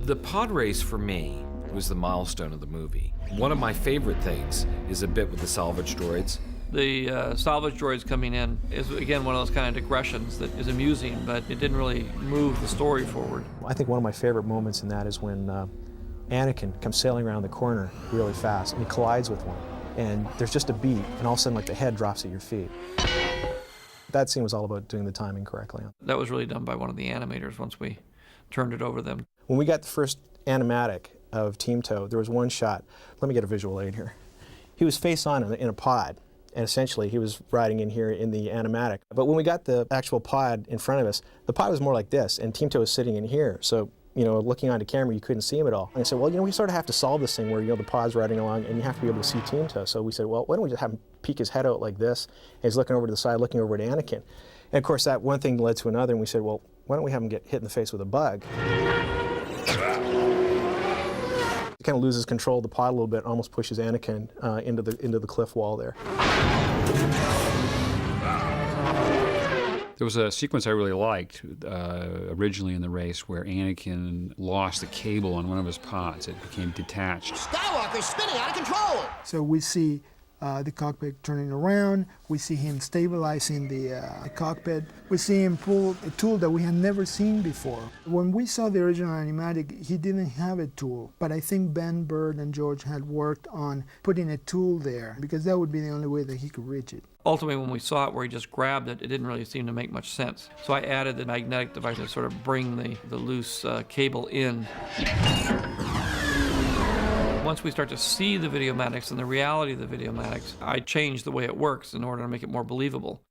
The pod race for me was the milestone of the movie. One of my favorite things is a bit with the salvage droids. The salvage droids coming in is, again, one of those kind of digressions that is amusing, but it didn't really move the story forward. I think one of my favorite moments in that is when Anakin comes sailing around the corner really fast, and he collides with one. And there's just a beat, and all of a sudden, like, the head drops at your feet. That scene was all about doing the timing correctly. That was really done by one of the animators once we turned it over to them. When we got the first animatic of Team Toe, there was one shot. Let me get a visual aid here. He was face on in a pod, and essentially he was riding in here in the animatic. But when we got the actual pod in front of us, the pod was more like this, and Team Toe was sitting in here. So, you know, looking onto camera, you couldn't see him at all. And I said, well, you know, we sort of have to solve this thing where, you know, the pod's riding along, and you have to be able to see Team Toe. So we said, well, why don't we just have him peek his head out like this, and he's looking over to the side, looking over at Anakin. And of course, that one thing led to another, and we said, well, why don't we have him get hit in the face with a bug? He kind of loses control of the pod a little bit, almost pushes Anakin into the cliff wall there. There was a sequence I really liked originally in the race where Anakin lost the cable on one of his pods. It became detached. Skywalker's spinning out of control! So we see the cockpit turning around, we see him stabilizing the cockpit, we see him pull a tool that we had never seen before. When we saw the original animatic, he didn't have a tool, but I think Ben Bird and George had worked on putting a tool there, because that would be the only way that he could reach it. Ultimately, when we saw it where he just grabbed it, it didn't really seem to make much sense. So I added the magnetic device to sort of bring the loose cable in. Once we start to see the videomatics and the reality of the videomatics, I changed the way it works in order to make it more believable.